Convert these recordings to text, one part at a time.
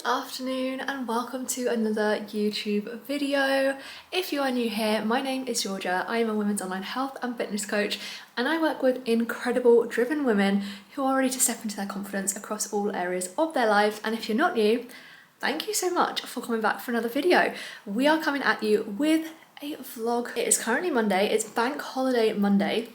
afternoon and welcome to another YouTube video. If you are new here, my name is Georgia. I am a women's online health and fitness coach and I work with incredible driven women who are ready to step into their confidence across all areas of their life. And if you're not new, thank you so much for coming back for another video. We are coming at you with a vlog. It is currently Monday, it's Bank Holiday Monday.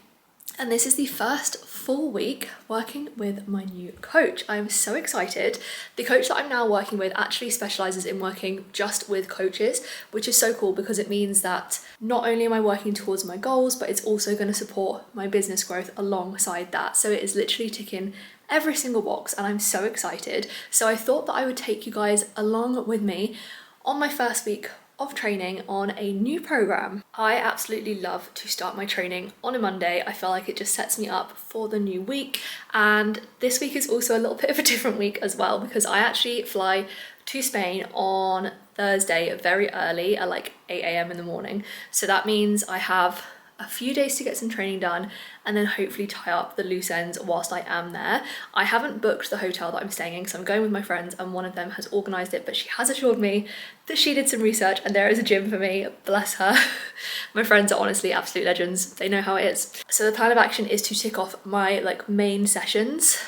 And this is the first full week working with my new coach. I'm so excited. The coach that I'm now working with actually specializes in working just with coaches, which is so cool because it means that not only am I working towards my goals, but it's also going to support my business growth alongside that. So it is literally ticking every single box and I'm so excited. So I thought that I would take you guys along with me on my first week of training on a new program. I absolutely love to start my training on a Monday. I feel like it just sets me up for the new week. And this week is also a little bit of a different week as well because I actually fly to Spain on Thursday very early at like 8 a.m. in the morning. So that means I have a few days to get some training done and then hopefully tie up the loose ends whilst I am there. I haven't booked the hotel that I'm staying in because I'm going with my friends and one of them has organised it, but she has assured me that she did some research and there is a gym for me, bless her. My friends are honestly absolute legends, they know how it is. So the plan of action is to tick off my main sessions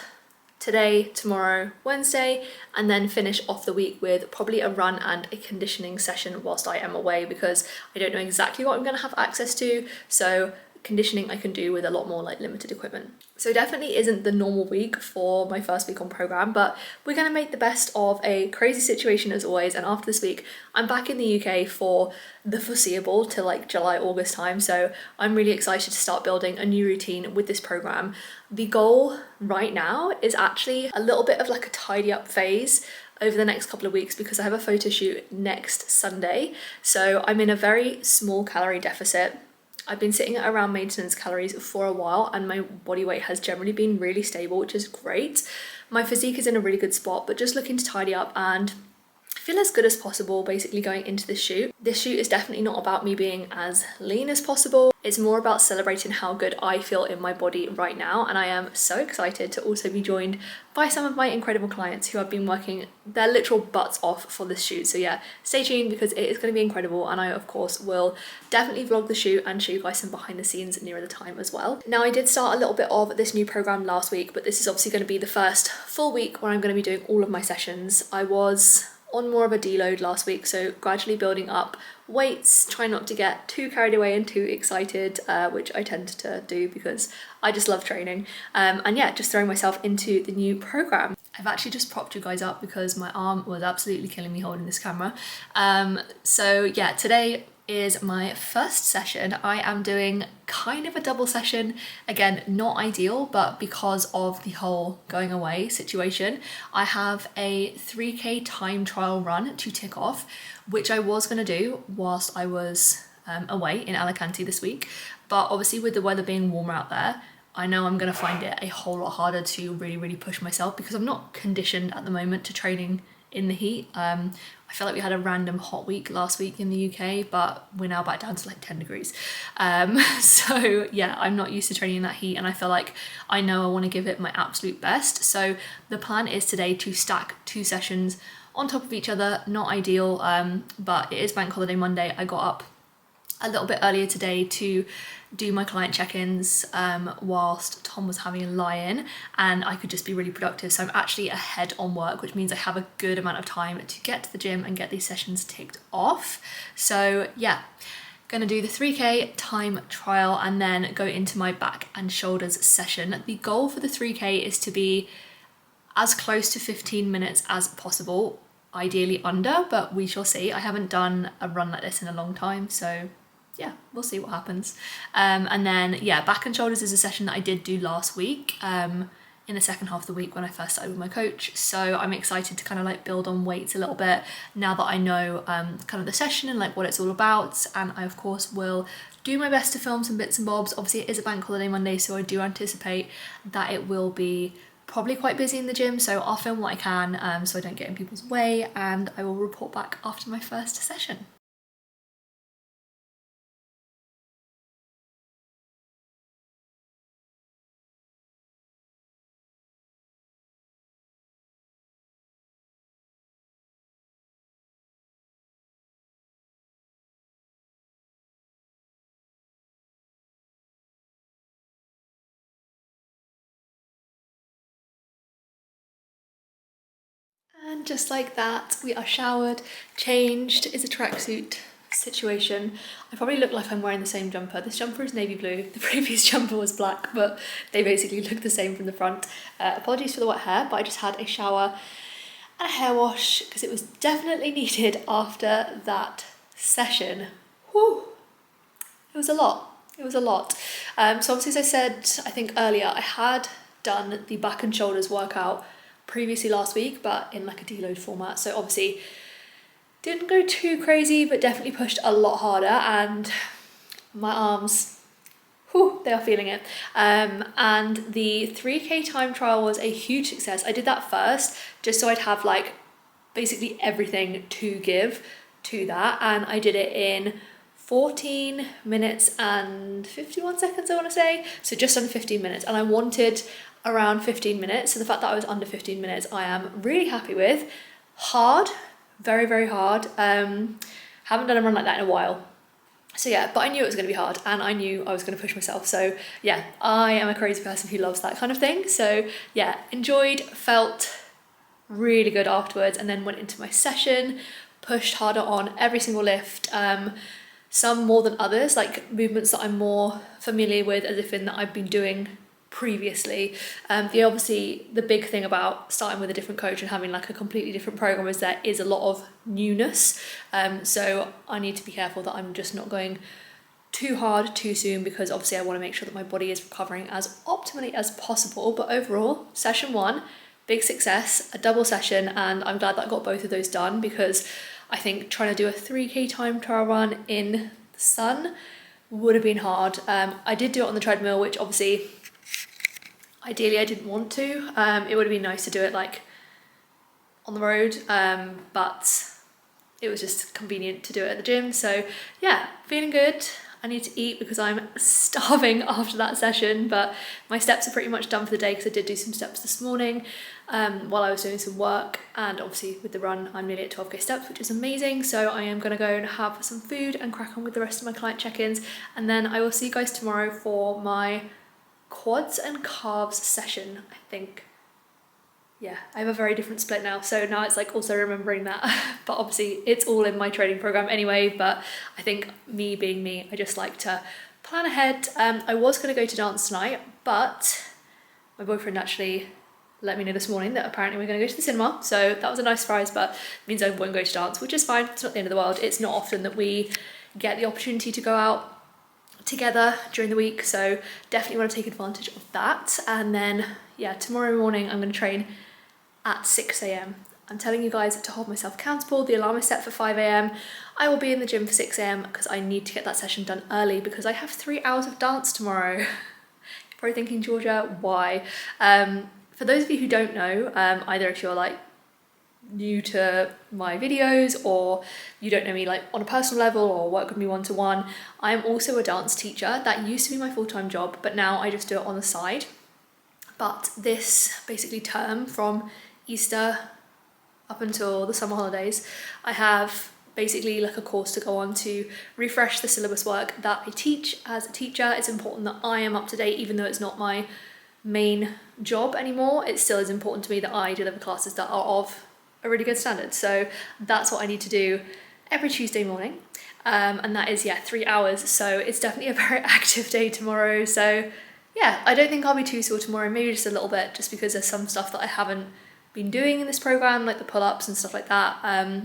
today, tomorrow, Wednesday, and then finish off the week with probably a run and a conditioning session whilst I am away because I don't know exactly what I'm going to have access to. So conditioning I can do with a lot more limited equipment. So definitely isn't the normal week for my first week on program, but we're going to make the best of a crazy situation as always. And after this week, I'm back in the UK for the foreseeable till July, August time. So I'm really excited to start building a new routine with this program. The goal right now is actually a little bit of a tidy up phase over the next couple of weeks because I have a photo shoot next Sunday. So I'm in a very small calorie deficit. I've been sitting at around maintenance calories for a while and my body weight has generally been really stable, which is great. My physique is in a really good spot, but just looking to tidy up and feel as good as possible basically going into this shoot. This shoot is definitely not about me being as lean as possible. It's more about celebrating how good I feel in my body right now. And I am so excited to also be joined by some of my incredible clients who have been working their literal butts off for this shoot. So yeah, stay tuned because it is going to be incredible. And I of course will definitely vlog the shoot and show you guys some behind the scenes nearer the time as well. Now I did start a little bit of this new program last week, but this is obviously going to be the first full week where I'm going to be doing all of my sessions. I was on more of a deload last week, so gradually building up weights, trying not to get too carried away and too excited, which I tend to do because I just love training. And yeah, just throwing myself into the new program. I've actually just propped you guys up because my arm was absolutely killing me holding this camera. So yeah, today is my first session. I am doing kind of a double session. Again, not ideal, but because of the whole going away situation, I have a 3K time trial run to tick off, which I was going to do whilst I was away in Alicante this week. But obviously with the weather being warmer out there, I know I'm going to find it a whole lot harder to really push myself because I'm not conditioned at the moment to training in the heat. I feel like we had a random hot week last week in the UK, but we're now back down to 10 degrees. So yeah, I'm not used to training in that heat and I feel like I know I want to give it my absolute best. So the plan is today to stack 2 sessions on top of each other. Not ideal, but it is Bank Holiday Monday. I got up a little bit earlier today to do my client check-ins whilst Tom was having a lie-in and I could just be really productive. So I'm actually ahead on work, which means I have a good amount of time to get to the gym and get these sessions ticked off. So yeah, gonna do the 3K time trial and then go into my back and shoulders session. The goal for the 3K is to be as close to 15 minutes as possible, ideally under, but we shall see. I haven't done a run like this in a long time, so yeah, we'll see what happens. And then yeah, back and shoulders is a session that I did do last week in the second half of the week when I first started with my coach. So I'm excited to kind of build on weights a little bit now that I know kind of the session and what it's all about. And I of course will do my best to film some bits and bobs. Obviously it is a Bank Holiday Monday, so I do anticipate that it will be probably quite busy in the gym, so I'll film what I can so I don't get in people's way, and I will report back after my first session. And just like that, we are showered, changed. It's a tracksuit situation. I probably look like I'm wearing the same jumper. This jumper is navy blue. The previous jumper was black, but they basically look the same from the front. Apologies for the wet hair, but I just had a shower and a hair wash because it was definitely needed after that session. Whew. It was a lot. It was a lot. So obviously, as I said, I think earlier, I had done the back and shoulders workout previously last week, but in like a deload format. So obviously didn't go too crazy, but definitely pushed a lot harder, and my arms, whew, they are feeling it. And the 3K time trial was a huge success. I did that first just so I'd have like basically everything to give to that, and I did it in 14 minutes and 51 seconds, I want to say. So just under 15 minutes, and I wanted around 15 minutes. So the fact that I was under 15 minutes, I am really happy with. Hard, very, very hard. Haven't done a run like that in a while. So yeah, but I knew it was going to be hard, and I knew I was going to push myself. So yeah, I am a crazy person who loves that kind of thing. So yeah, enjoyed, felt really good afterwards, and then went into my session, pushed harder on every single lift. Some more than others, like movements that I'm more familiar with, as if in that I've been doing previously. Obviously the big thing about starting with a different coach and having like a completely different program is there is a lot of newness. So I need to be careful that I'm just not going too hard too soon, because obviously I want to make sure that my body is recovering as optimally as possible. But overall, session 1, big success, a double session, and I'm glad that I got both of those done, because I think trying to do a 3K time trial run in the sun would have been hard. I did do it on the treadmill, which obviously ideally I didn't want to. It would have been nice to do it like on the road, but it was just convenient to do it at the gym. So yeah, feeling good. I need to eat because I'm starving after that session, but my steps are pretty much done for the day because I did do some steps this morning while I was doing some work, and obviously with the run I'm nearly at 12k steps, which is amazing. So I am going to go and have some food and crack on with the rest of my client check-ins, and then I will see you guys tomorrow for my quads and calves session, I think. Yeah, I have a very different split now, so now it's like also remembering that. But obviously it's all in my training program anyway, but I think me being me, I just like to plan ahead. I was going to go to dance tonight, but my boyfriend actually let me know this morning that apparently we're going to go to the cinema, so that was a nice surprise, but it means I won't go to dance, which is fine. It's not the end of the world. It's not often that we get the opportunity to go out together during the week, so definitely want to take advantage of that. And then yeah, tomorrow morning I'm going to train at 6 a.m. I'm telling you guys to hold myself accountable. The alarm is set for 5 a.m. I will be in the gym for 6 a.m. because I need to get that session done early, because I have 3 hours of dance tomorrow. You're probably thinking, Georgia, why? For those of you who don't know, either if you're like new to my videos or you don't know me like on a personal level or work with me one-to-one, I am also a dance teacher. That used to be my full-time job, but now I just do it on the side. But this basically term, from Easter up until the summer holidays, I have basically like a course to go on to refresh the syllabus work that I teach as a teacher. It's important that I am up to date, even though it's not my main job anymore. It still is important to me that I deliver classes that are of a really good standard. So that's what I need to do every Tuesday morning. And that is, yeah, 3 hours. So it's definitely a very active day tomorrow. So yeah, I don't think I'll be too sore tomorrow, maybe just a little bit, just because there's some stuff that I haven't been doing in this program, like the pull-ups and stuff like that,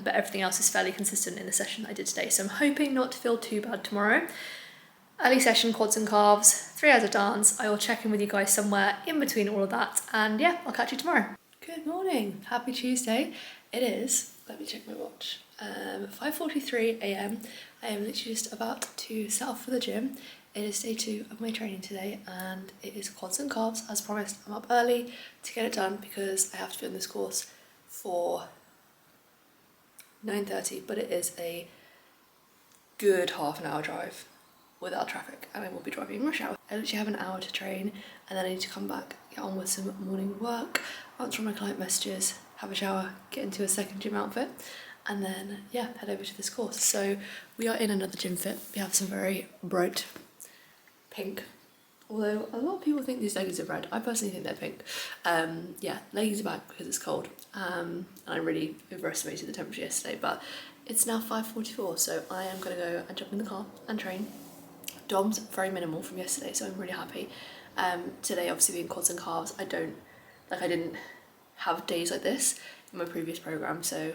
but everything else is fairly consistent in the session that I did today, so I'm hoping not to feel too bad tomorrow. Early session, quads and calves, 3 hours of dance. I will check in with you guys somewhere in between all of that, and yeah, I'll catch you tomorrow. Good morning, happy Tuesday. It is, let me check my watch, 5:43 a.m. I am literally just about to set off for the gym. It is day 2 of my training today, and it is quads and calves. As promised, I'm up early to get it done because I have to be on this course for 9:30, but it is a good half an hour drive without traffic, and I will be driving in rush hour. I literally have an hour to train, and then I need to come back, get on with some morning work, answer my client messages, have a shower, get into a second gym outfit, and then yeah, head over to this course. So we are in another gym fit. We have some very bright pink, although a lot of people think these leggings are red. I personally think they're pink. Yeah, leggings are back because it's cold. and I really overestimated the temperature yesterday, but it's now 5:44, so I am going to go and jump in the car and train. DOM's very minimal from yesterday, so I'm really happy. Today, obviously being quads and calves, I didn't have days like this in my previous program, so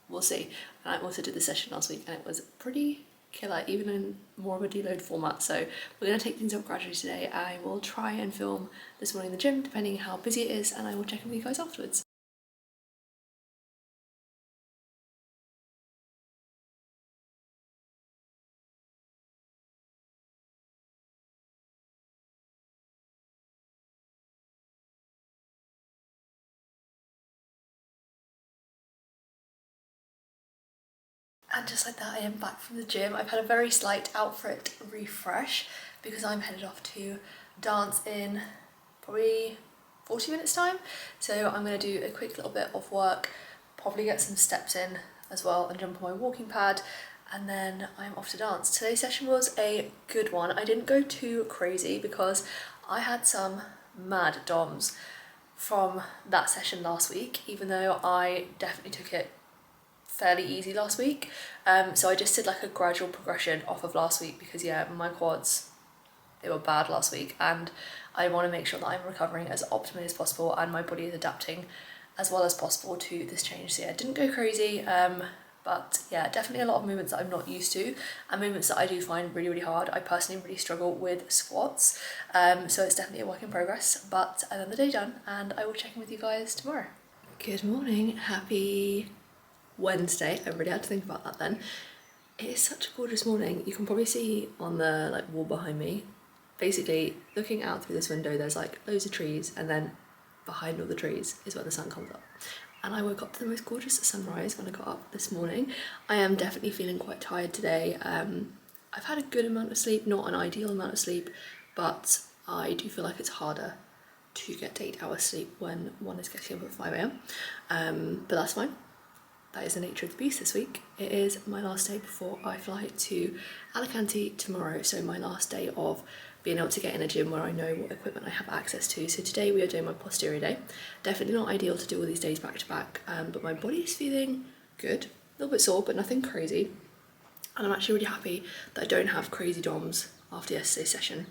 we'll see. And I also did the session last week and it was pretty killer, even in more of a deload format. So we're going to take things up gradually today. I will try and film this morning in the gym, depending how busy it is, and I will check in with you guys afterwards. And just like that, I am back from the gym. I've had a very slight outfit refresh because I'm headed off to dance in probably 40 minutes time. So I'm going to do a quick little bit of work, probably get some steps in as well and jump on my walking pad, and then I'm off to dance. Today's session was a good one. I didn't go too crazy because I had some mad DOMs from that session last week, even though I definitely took it fairly easy last week. So I just did like a gradual progression off of last week because yeah, my quads, they were bad last week, and I want to make sure that I'm recovering as optimally as possible and my body is adapting as well as possible to this change. So yeah, didn't go crazy, but yeah, definitely a lot of movements that I'm not used to and movements that I do find really, really hard. I personally really struggle with squats, so it's definitely a work in progress, but another day done, and I will check in with you guys tomorrow. Good morning, happy Wednesday. I really had to think about that then. It is such a gorgeous morning. You can probably see on the like wall behind me, basically looking out through this window, there's like loads of trees, and then behind all the trees is where the sun comes up. And I woke up to the most gorgeous sunrise when I got up this morning. I am definitely feeling quite tired today. I've had a good amount of sleep, not an ideal amount of sleep, but I do feel like it's harder to get 8 hours sleep when one is getting up at 5 a.m. But that's fine. That is the nature of the beast this week. It is my last day before I fly to Alicante tomorrow, so my last day of being able to get in a gym where I know what equipment I have access to. So today we are doing my posterior day. Definitely not ideal to do all these days back to back, but my body is feeling good. A little bit sore, but nothing crazy. And I'm actually really happy that I don't have crazy DOMs after yesterday's session.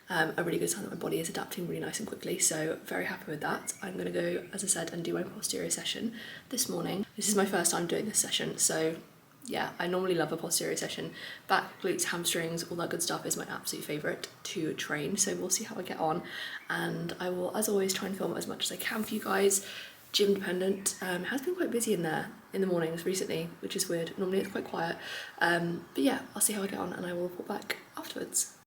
A really good sign that my body is adapting really nice and quickly, so very happy with that. I'm going to go, as I said, and do my posterior session this morning. This is my first time doing this session, so yeah, I normally love a posterior session. Back, glutes, hamstrings, all that good stuff is my absolute favourite to train, so we'll see how I get on. And I will, as always, try and film as much as I can for you guys. Gym dependent. It has been quite busy in there in the mornings recently, which is weird. Normally it's quite quiet. But yeah, I'll see how I get on and I will report back afterwards.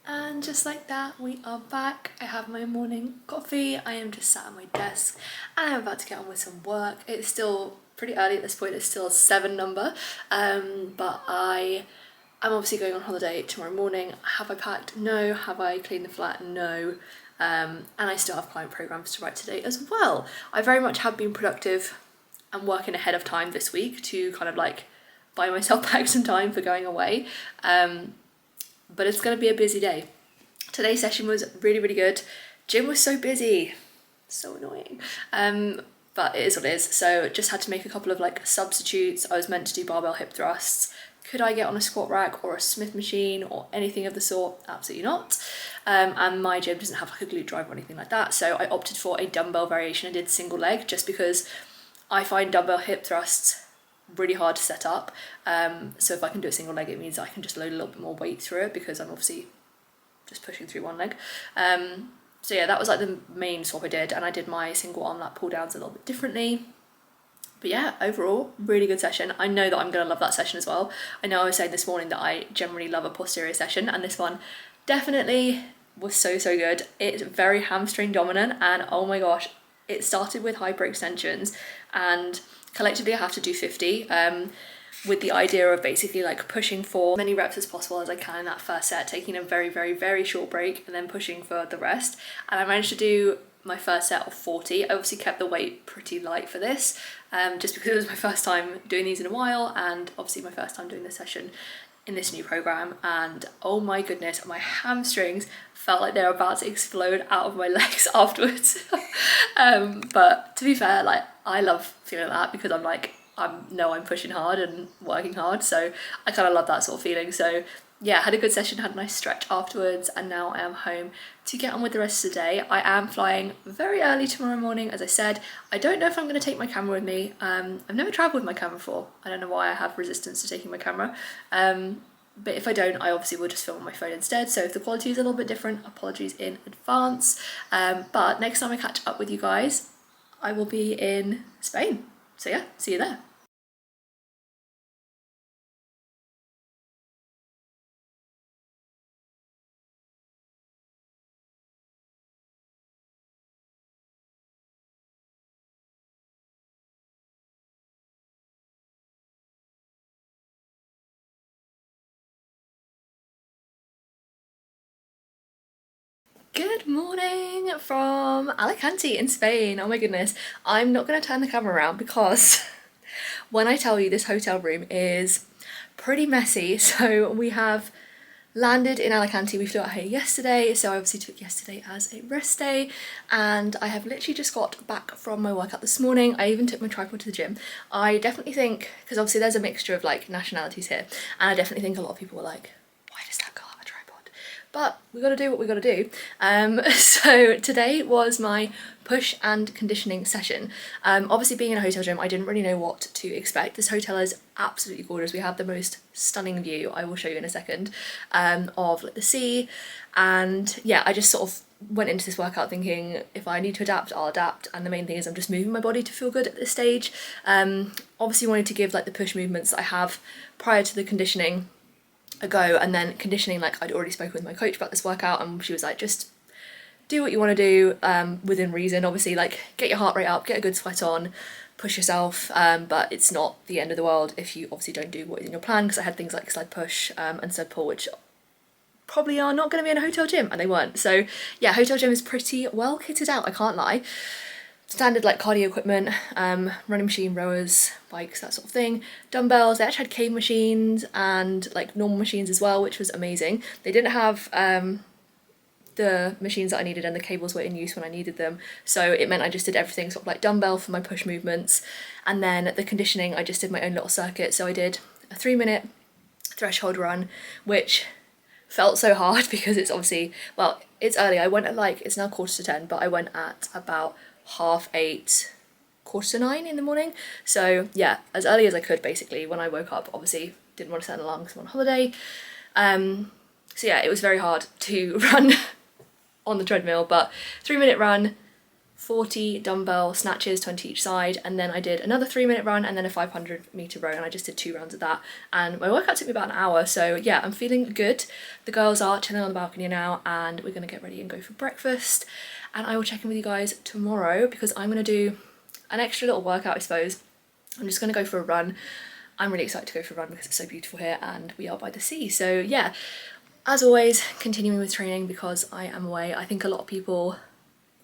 And just like that, we are back. I have my morning coffee. I am just sat at my desk and I'm about to get on with some work. It's still pretty early at this point. It's still 7 number, but I'm obviously going on holiday tomorrow morning. Have I packed? No. Have I cleaned the flat? No. And I still have client programs to write today as well. I very much have been productive and working ahead of time this week to kind of like buy myself back some time for going away. But it's going to be a busy day. Today's session was really, really good. Gym was so busy, so annoying. But it is what it is. So just had to make a couple of like substitutes. I was meant to do barbell hip thrusts. Could I get on a squat rack or a Smith machine or anything of the sort? Absolutely not. And my gym doesn't have like a glute drive or anything like that. So I opted for a dumbbell variation. I did single leg just because I find dumbbell hip thrusts really hard to set up, so if I can do a single leg, it means I can just load a little bit more weight through it because I'm obviously just pushing through one leg. So yeah, that was like the main swap I did, and I did my single arm lat pull downs a little bit differently. But yeah, overall, really good session. I know that I'm going to love that session as well. I know I was saying this morning that I generally love a posterior session, and this one definitely was so good. It's very hamstring dominant, and oh my gosh, it started with hyperextensions, and collectively I have to do 50. with the idea of basically like pushing for as many reps as possible as I can in that first set, taking a very, very, very short break and then pushing for the rest. And I managed to do my first set of 40. I obviously kept the weight pretty light for this, just because it was my first time doing these in a while, and obviously my first time doing this session in this new program. And oh my goodness, my hamstrings felt like they were about to explode out of my legs afterwards. But to be fair, like, I love feeling that because I'm like, I'm pushing hard and working hard, so I kind of love that sort of feeling. So yeah, had a good session, had a nice stretch afterwards, and now I am home to get on with the rest of the day. I am flying very early tomorrow morning, as I said. I don't know if I'm going to take my camera with me. I've never travelled with my camera before. I don't know why I have resistance to taking my camera. But if I don't, I obviously will just film on my phone instead. So if the quality is a little bit different, apologies in advance. But next time I catch up with you guys, I will be in Spain. So yeah, see you there. Good morning from Alicante in Spain. Oh my goodness. I'm not going to turn the camera around because when I tell you this hotel room is pretty messy. So we have landed in Alicante. We flew out here yesterday, so I obviously took yesterday as a rest day, and I have literally just got back from my workout this morning. I even took my tripod to the gym. I definitely think, because obviously there's a mixture of like nationalities here, and I definitely think a lot of people were like, why does that girl have a tripod? But we got to do what we got to do. So today was my push and conditioning session. Obviously being in a hotel gym, I didn't really know what to expect. This hotel is absolutely gorgeous. We have the most stunning view, I will show you in a second, of like the sea. And yeah, I just sort of went into this workout thinking if I need to adapt, I'll adapt. And the main thing is I'm just moving my body to feel good at this stage. Obviously wanted to give like the push movements that I have prior to the conditioning a go, and then conditioning, like I'd already spoken with my coach about this workout, and she was like, just do what you want to do within reason. Obviously, like, get your heart rate up, get a good sweat on, push yourself, but it's not the end of the world if you obviously don't do what is in your plan, because I had things like sled push and sled pull, which probably are not going to be in a hotel gym, and they weren't. So yeah, hotel gym is pretty well kitted out, I can't lie. Standard like cardio equipment, running machine, rowers, bikes, that sort of thing. Dumbbells, they actually had cane machines and like normal machines as well, which was amazing. They didn't have the machines that I needed, and the cables were in use when I needed them. So it meant I just did everything sort of like dumbbell for my push movements. And then the conditioning, I just did my own little circuit. So I did a 3-minute threshold run, which felt so hard because it's obviously, well, it's early. I went at like, it's now 9:45, but I went at about 8:30, 9:15 in the morning. So yeah, as early as I could basically when I woke up. Obviously didn't want to set an alarm because I'm on holiday. So yeah, it was very hard to run on the treadmill, but 3-minute run, 40 dumbbell snatches, 20 each side, and then I did another 3-minute run and then a 500-meter row, and I just did 2 rounds of that, and my workout took me about an hour. So yeah, I'm feeling good. The girls are chilling on the balcony now, and we're gonna get ready and go for breakfast, and I will check in with you guys tomorrow because I'm gonna do an extra little workout, I suppose. I'm just gonna go for a run. I'm really excited to go for a run because it's so beautiful here and we are by the sea. So yeah, as always, continuing with training because I am away. I think a lot of people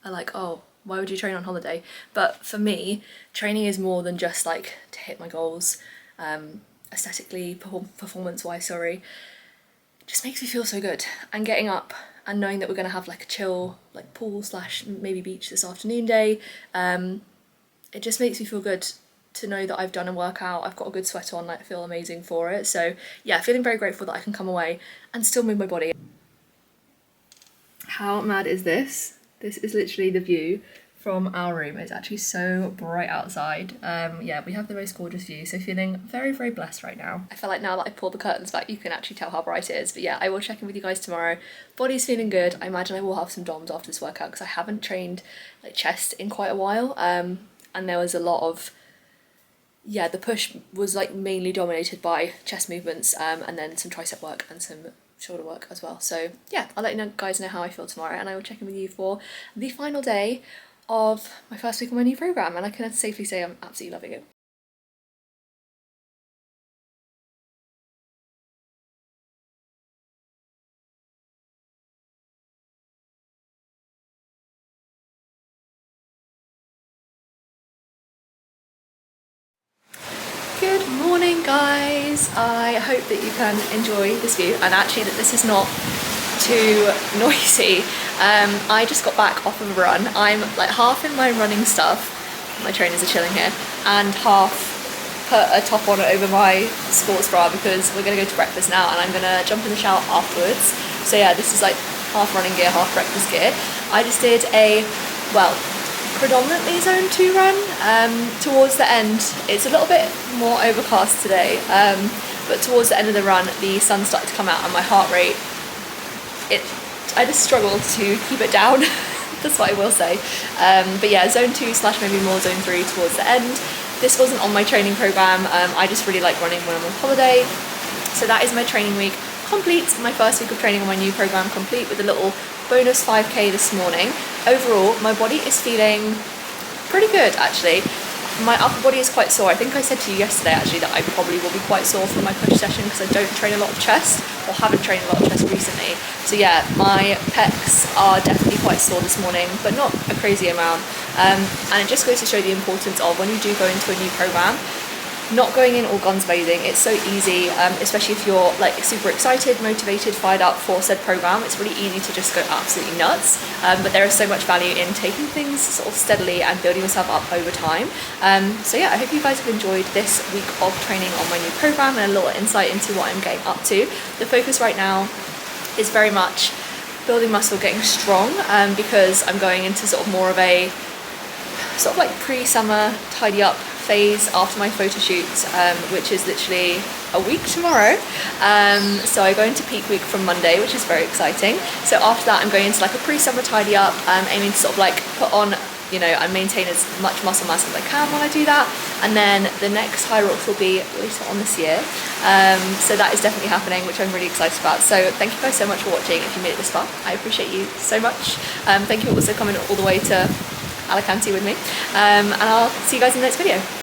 are like, oh, why would you train on holiday? But for me, training is more than just like to hit my goals, aesthetically, performance-wise, sorry. It just makes me feel so good. And getting up and knowing that we're gonna have like a chill, like pool / maybe beach this afternoon day, it just makes me feel good to know that I've done a workout, I've got a good sweat on, like I feel amazing for it. So yeah, feeling very grateful that I can come away and still move my body. How mad is this? This is literally the view from our room. It's actually so bright outside. Yeah, we have the most gorgeous view, so feeling very, very blessed right now. I feel like now that I pulled the curtains back, you can actually tell how bright it is. But yeah, I will check in with you guys tomorrow. Body's feeling good. I imagine I will have some DOMs after this workout because I haven't trained like chest in quite a while. And there was a lot of, yeah, the push was like mainly dominated by chest movements, and then some tricep work and some shoulder work as well. So yeah, I'll let you guys know how I feel tomorrow, and I will check in with you for the final day of my first week on my new program, and I can safely say I'm absolutely loving it. Good morning, guys. I hope that you can enjoy this view and actually that this is not too noisy. I just got back off of a run. I'm like half in my running stuff, my trainers are chilling here, and half put a top on over my sports bra because we're gonna go to breakfast now and I'm gonna jump in the shower afterwards. So yeah, this is like half running gear, half breakfast gear. I just did a, well, predominantly zone 2 run. Towards the end, it's a little bit more overcast today, but towards the end of the run, the sun started to come out and my heart rate, I just struggled to keep it down. That's what I will say. But yeah, zone 2 / maybe more zone 3 towards the end. This wasn't on my training program. I just really like running when I'm on holiday. So that is my training week complete. My first week of training on my new program complete with a little bonus 5k this morning. Overall, my body is feeling pretty good actually. My upper body is quite sore. I think I said to you yesterday actually that I probably will be quite sore for my push session because I don't train a lot of chest or haven't trained a lot of chest recently. So yeah, my pecs are definitely quite sore this morning, but not a crazy amount. And it just goes to show the importance of when you do go into a new program, not going in all guns blazing. It's so easy, especially if you're like super excited, motivated, fired up for said program. It's really easy to just go absolutely nuts. But there is so much value in taking things sort of steadily and building yourself up over time. So yeah, I hope you guys have enjoyed this week of training on my new program and a little insight into what I'm getting up to. The focus right now is very much building muscle, getting strong, because I'm going into sort of more of a sort of like pre-summer tidy up phase after my photo shoot, which is literally a week tomorrow. So I go into peak week from Monday, which is very exciting. So after that I'm going into like a pre-summer tidy up, aiming to sort of like put on, you know, and maintain as much muscle mass as I can while I do that. And then the next HYROX will be later on this year. So that is definitely happening, which I'm really excited about. So thank you guys so much for watching. If you made it this far, I appreciate you so much. Thank you for also coming all the way to Alicante with me, and I'll see you guys in the next video.